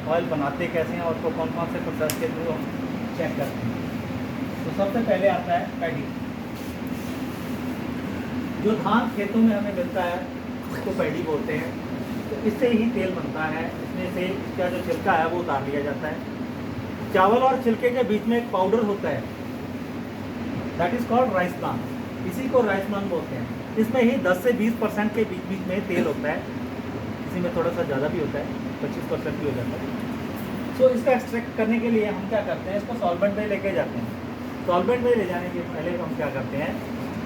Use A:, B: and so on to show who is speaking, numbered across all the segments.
A: Oil बनाते कैसे हैं और उसको कौन कौन से प्रोसेस के थ्रू हम चेक करते हैं। तो सबसे पहले आता है पैडी। जो धान खेतों में हमें मिलता है उसको पैडी बोलते हैं। तो इससे ही तेल बनता है। इसमें से इसका जो छिलका है वो उतार लिया जाता है। चावल और छिलके के बीच में एक पाउडर होता है, that is called rice bran. इसी को राइस ब्रान बोलते हैं। इसमें ही 10 से 20% के बीच बीच में तेल होता है। इसी में थोड़ा सा ज़्यादा भी होता है, 25% भी हो जाता है। सो इसका एक्सट्रैक्ट करने के लिए हम क्या करते हैं, इसको सॉल्वेंट में लेके जाते हैं। सॉल्वेंट में ले जाने के पहले हम क्या करते हैं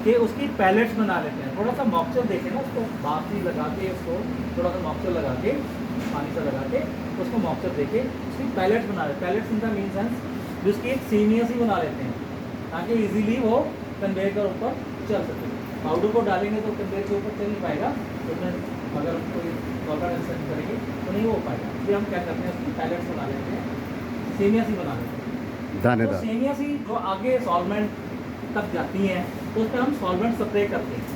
A: कि उसकी पैलेट्स बना लेते हैं। थोड़ा सा मॉइस्चर देके ना उसको बासी लगा के, उसको थोड़ा सा मॉइस्चर लगा के, पानी से लगा के उसको मॉइस्चर देके उसकी पैलेट्स बना लेते हैं। Pallets in the mean sense जिसकी एक सीमियस ही बना लेते हैं ताकि इजीली वो कन्वेयर के ऊपर चल सके। पाउडर को डालेंगे तो कन्वेयर के ऊपर चल नहीं पाएगा, उसमें अगर कोई प्रॉपर एक्सटेंड करेंगे तो नहीं हो पाएगा। इसलिए हम क्या करते हैं, उसकी पैलेट्स बना लेते हैं, सीमियस ही बना लेते हैं।
B: दानेदार।
A: तो सेमिया सी जो आगे सॉल्वेंट तक जाती हैं तो उस पर हम सॉल्वेंट स्प्रे करते हैं।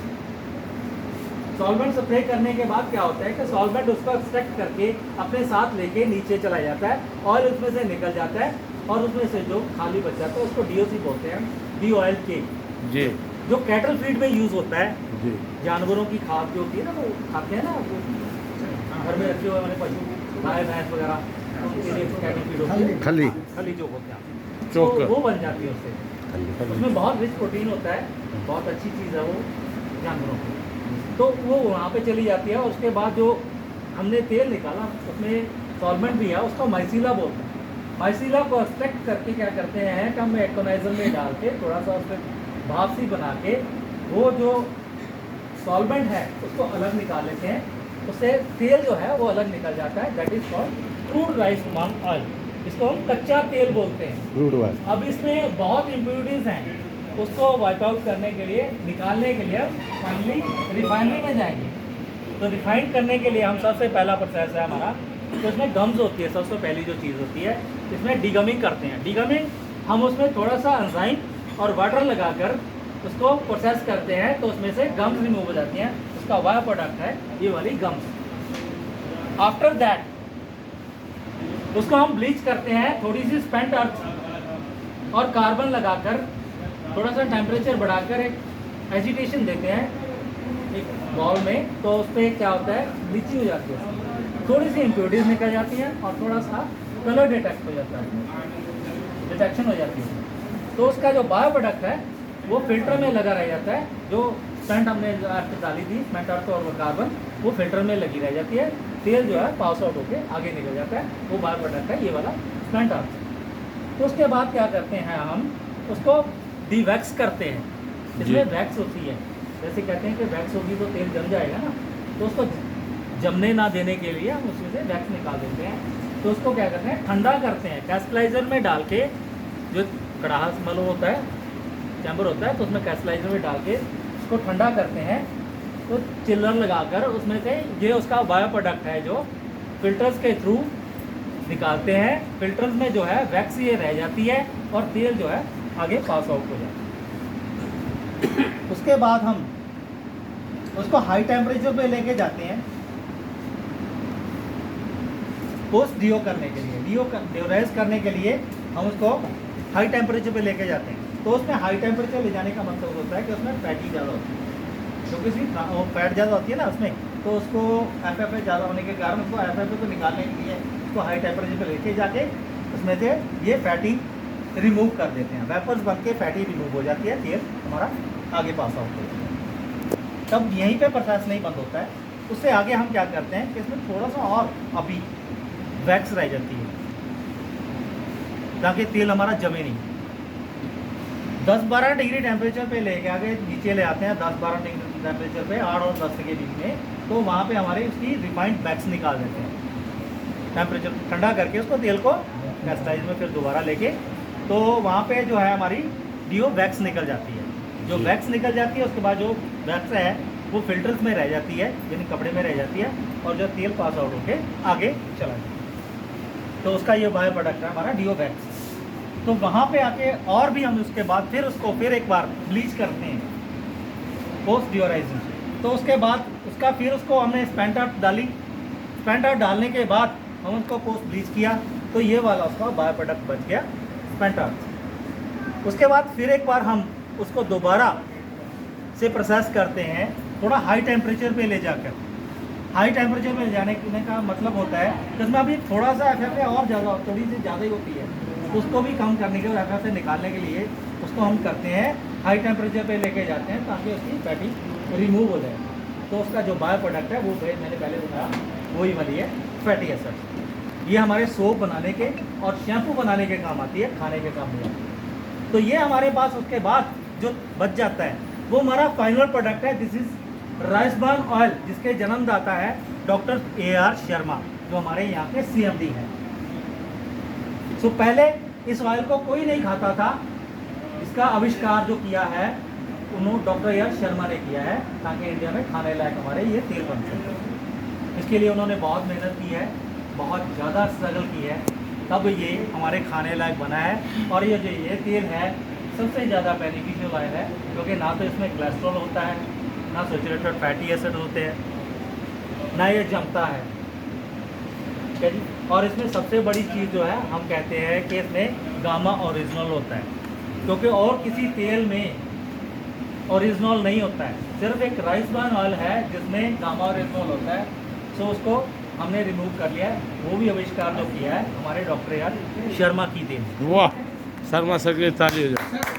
A: सॉल्वेंट स्प्रे करने के बाद क्या होता है कि सॉल्वेंट उसको एक्सट्रैक्ट करके अपने साथ लेके नीचे चला जाता है, ऑयल उसमें से निकल जाता है और उसमें से जो खाली बच जाता है उसको DOC बोलते हैं, डी ऑयल केक,
B: जी
A: जो कैटल फीड में यूज़ होता है।
B: जी।
A: जानवरों की खाद जो होती है ना, वो खाते हैं ना, वो घर में रखे हुए हमारे पशु, गाय भैंस वगैरह, उनके लिए कैटल फीड होती है,
B: खली
A: खली जो होते हैं, तो
B: चोकर।
A: वो बन जाती है उससे। उसमें बहुत रिच प्रोटीन होता है, बहुत अच्छी चीज़ है वो जानवरों की। तो वो वहाँ पे चली जाती है और उसके बाद जो हमने तेल निकाला उसमें सॉल्वेंट भी है, उसको माइसीला बोलते हैं। माइसीला को एक्सट्रैक्ट करके क्या करते हैं कि हम एकोनाइजर में डाल के थोड़ा सा उसमें भाप सी बना के वो जो सॉल्वेंट है उसको अलग निकाल लेते हैं। उससे तेल जो है वो अलग निकल जाता है, that is called crude rice bran oil. इसको हम कच्चा तेल बोलते हैं।
B: Crude oil.
A: अब इसमें बहुत इम्प्योरिटीज़ हैं, उसको वाइप आउट करने के लिए, निकालने के लिए फाइनली रिफाइनरी में जाएंगे। तो रिफाइन करने के लिए हम सबसे पहला प्रोसेस है हमारा, तो इसमें गम्स होती है। सबसे पहली जो चीज़ होती है इसमें डीगमिंग करते हैं। डीगमिंग हम उसमें थोड़ा सा एंजाइम और वाटर लगाकर उसको प्रोसेस करते हैं तो उसमें से गम्स रिमूव हो जाती हैं। उसका वाया प्रोडक्ट है ये वाली गम्स। आफ्टर दैट उसको हम ब्लीच करते हैं, थोड़ी सी स्पेंट अर्थ और कार्बन लगाकर थोड़ा सा टेम्परेचर बढ़ाकर एक एजिटेशन देते हैं एक बॉल में। तो उस पर क्या होता है, ब्लीचिंग हो जाती है, थोड़ी सी इम्प्योरिटीज निकल जाती है और थोड़ा सा कलर डिटेक्ट हो जाता है, डिटेक्शन हो जाती है। तो उसका जो बायो प्रोडक्ट है वो फिल्टर में लगा रह जाता है। जो स्पेंट हमने अर्थ डाली थी, स्पेंट अर्थ और कार्बन, वो फिल्टर में लगी रह जाती है। तेल जो है पास आउट होकर आगे निकल जाता है, वो बायो प्रोडक्ट है ये वाला स्पेंट अर्थ। तो उसके बाद क्या करते हैं, हम उसको डीवैक्स करते हैं। इसमें वैक्स होती है, जैसे कहते हैं कि वैक्स होगी तो तेल जम जाएगा ना, तो उसको जमने ना देने के लिए हम उसमें से वैक्स निकाल देते हैं। तो उसको क्या करते हैं, ठंडा करते हैं कैस्टलाइजर में डाल के। जो कड़ाहा मतलब होता है, चैम्बर होता है, तो उसमें कैस्टलाइजर में डाल के उसको ठंडा करते हैं। तो चिल्लर लगाकर उसमें से ये उसका बायो प्रोडक्ट है जो फिल्टर्स के थ्रू निकालते हैं। फिल्टर्स में जो है वैक्स ये रह जाती है और तेल जो है आगे पास आउट हो जाता है। उसके बाद हम उसको हाई टेम्परेचर पे लेके जाते हैं पोस्ट डीओ करने के लिए। डिओराइज करने के लिए हम उसको हाई टेम्परेचर पे लेके जाते हैं। तो उसमें हाई टेम्परेचर ले जाने का मतलब होता है कि उसमें फैटी ज़्यादा होती है, क्योंकि फैट ज़्यादा होती है ना उसमें, तो उसको FFA ज़्यादा होने के कारण उसको FFA को निकालने के लिए उसको हाई टेम्परेचर पे लेके जाके उसमें से ये फैटी रिमूव कर देते हैं। वेपर्स बन के फैटी रिमूव हो जाती है, तेल हमारा आगे पास आउट हो जाता है। तब यहीं पे प्रोसेस नहीं बंद होता है, उससे आगे हम क्या करते हैं कि इसमें थोड़ा सा और अभी वैक्स रह जाती है ताकि तेल हमारा जमे नहीं। 10-12 डिग्री टेम्परेचर पे लेके आगे नीचे ले आते हैं, 10-12 डिग्री टेम्परेचर पे 8 और 10 के बीच में। तो वहाँ पे हमारे उसकी रिफाइंड वैक्स निकाल देते हैं, टेम्परेचर ठंडा करके उसको तेल को कैस्टाइज में फिर दोबारा लेके। तो वहाँ पे जो है हमारी डीओ वैक्स निकल जाती है। जो वैक्स निकल जाती है उसके बाद जो वैक्स है वो फिल्टर्स में रह जाती है, यानी कपड़े में रह जाती है, और जो तेल पास आउट होके आगे चला जाता है। तो उसका ये बायो प्रोडक्ट है हमारा डीओ वैक्स। तो वहाँ पे आके और भी हम उसके बाद फिर एक बार ब्लीच करते हैं पोस्ट डिओराइजिंग। तो उसके बाद उसका फिर उसको हमने स्पेंट आउट डाली। स्पेंट आउट डालने के बाद हम उसको पोस्ट ब्लीच किया तो ये वाला उसका बाय प्रोडक्ट बच गया स्पेंट अर्थ। उसके बाद फिर एक बार हम उसको दोबारा से प्रोसेस करते हैं थोड़ा हाई टेम्परेचर पे ले जाकर। हाई टेम्परेचर पे ले जाने का मतलब होता है कि उसमें अभी थोड़ा सा एफ और ज़्यादा थोड़ी सी ज़्यादा ही होती है, उसको भी कम करने के और एफ से निकालने के लिए उसको हम करते हैं हाई टेम्परेचर पे लेके जाते हैं ताकि उसकी फैटी रिमूव हो जाए। तो उसका जो बाय प्रोडक्ट है वो मैंने पहले बताया वही वाली है फैटी एसिड्स। ये हमारे सोप बनाने के और शैम्पू बनाने के काम आती है, खाने के काम नहीं आती। तो ये हमारे पास उसके बाद जो बच जाता है वो हमारा फाइनल प्रोडक्ट है। This is rice bran oil, जिसके जन्मदाता है डॉक्टर AR शर्मा, जो हमारे यहाँ के CMD हैं। सो पहले इस ऑयल को कोई नहीं खाता था, इसका आविष्कार जो किया है उन्होंने डॉक्टर AR शर्मा ने किया है ताकि इंडिया में खाने लायक हमारे ये तेल बन सके। इसके लिए उन्होंने बहुत मेहनत की है, बहुत ज़्यादा स्ट्रगल की है, तब ये हमारे खाने लायक बना है। और ये जो ये तेल है सबसे ज़्यादा बेनिफिशियल ऑयल है क्योंकि ना तो इसमें कोलेस्ट्रॉल होता है, ना सैचुरेटेड फैटी एसिड होते हैं, ना ये जमता है, ठीक है जी। और इसमें सबसे बड़ी चीज़ जो है हम कहते हैं कि इसमें गामा ओरिजिनल होता है, क्योंकि और किसी तेल में ओरिजिनल नहीं होता है, सिर्फ एक राइस ब्रान ऑयल है जिसमें गामा ओरिजिनल होता है। सो उसको हमने रिमूव कर लिया है, वो भी आविष्कार जो किया है हमारे डॉक्टर AR शर्मा की देन।
B: वाह, शर्मा सर की ताली हो जाए।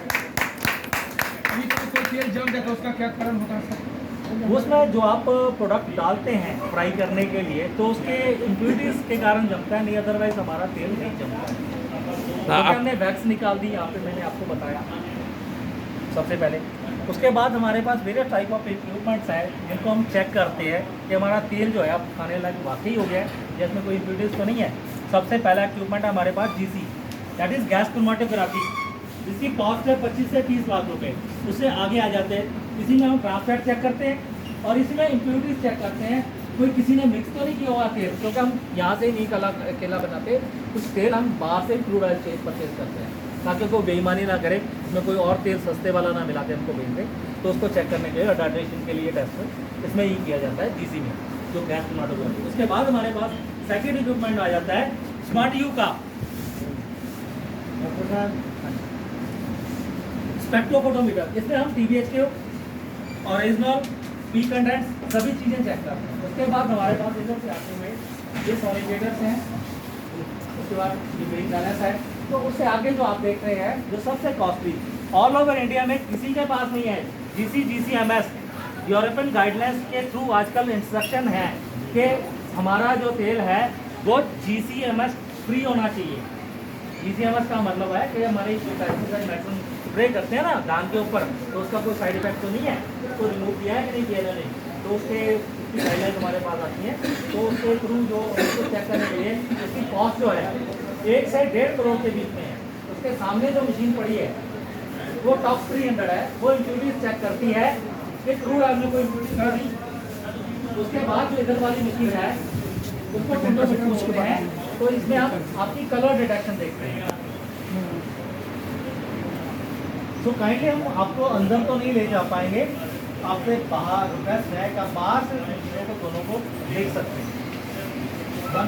C: तेल जम जाता है उसका क्या कारण होता है सर?
A: उसमें जो आप प्रोडक्ट डालते हैं फ्राई करने के लिए तो उसके इम्प्यूरिटीज के कारण जमता है, नहीं अदरवाइज हमारा तेल नहीं जमता है। तो हमने वैक्स निकाल दी, यहाँ पे मैंने आपको बताया सबसे पहले। उसके बाद हमारे पास वेरियस टाइप ऑफ इक्विपमेंट्स हैं जिनको हम चेक करते हैं कि हमारा तेल जो है अब खाने लायक वाकई हो गया है, जिसमें कोई इम्प्यूरिटीज तो नहीं है। सबसे पहला इक्विपमेंट है हमारे पास GC, that is gas chromatography, जिसकी कॉस्ट है 25 से 30 लाख रुपए। उससे आगे आ जाते हैं, इसी में हम ट्रांसफैट चेक करते हैं और इसमें इम्प्यूरिटीज चेक करते हैं कोई किसी ने मिक्स तो नहीं किया हुआ तेल, क्योंकि हम यहाँ से नहीं अकेला बनाते, कुछ तेल हम बाहर से क्रूड ऑयल चेंज परचेज करते हैं ताकि कोई बेईमानी ना करे, उसमें कोई और तेल सस्ते वाला ना मिलाते हमको बेच दे। तो उसको चेक करने के लिए अडाल्ट्रेशन के लिए टेस्ट इसमें ही किया जाता है GC में, जो गैस क्रोमेटोग्राफी। उसके बाद हमारे पास सेकेंड इक्विपमेंट आ जाता है स्मार्ट यू का स्पेक्ट्रोफोटोमीटर। इसमें हम TBH के ओरिजिनल पी कंटेंट्स सभी चीज़ें चेक करते हैं। उसके बाद हमारे पास इधर से आते हुए ये सॉलिडेटर्स हैं, उसके बाद ये मेन बैलेंस है। तो उससे आगे जो आप देख रहे हैं जो सबसे कॉस्टली ऑल ओवर इंडिया में किसी के पास नहीं है, GCMS यूरोपियन गाइडलाइंस के थ्रू आजकल इंस्ट्रक्शन है कि हमारा जो तेल है वो GCMS फ्री होना चाहिए। GCMS का मतलब है कि हमारे पेस्टिसाइड मेडिसिन स्प्रे करते हैं ना धान के ऊपर, तो उसका कोई साइड इफेक्ट तो नहीं है, उसको रिमूव किया है कि नहीं किया नहीं, तो उसके गाइडलाइंस हमारे पास आती हैं। तो उसके थ्रू जो उसको चेक करने के लिए उसकी कॉस्ट जो है 1 से 1.5 करोड़ के बीच में है। उसके सामने जो मशीन पड़ी है वो टॉप 300 है, वो इम्प्यूरिटीज चेक करती है कि क्रूड ऑयल में कोई इम्प्यूरिटीज नहीं। उसके बाद जो इधर वाली मशीन है उसको टिंडोमीटर बोलते हैं। तो इसमें आप आपकी कलर डिटेक्शन देख रहे हैं। तो काइंडली हम आपको अंदर तो नहीं ले जा पाएंगे, आपसे बाहर रिक्वेस्ट है कि आप बाहर से मशीनों को दोनों को देख सकते हैं।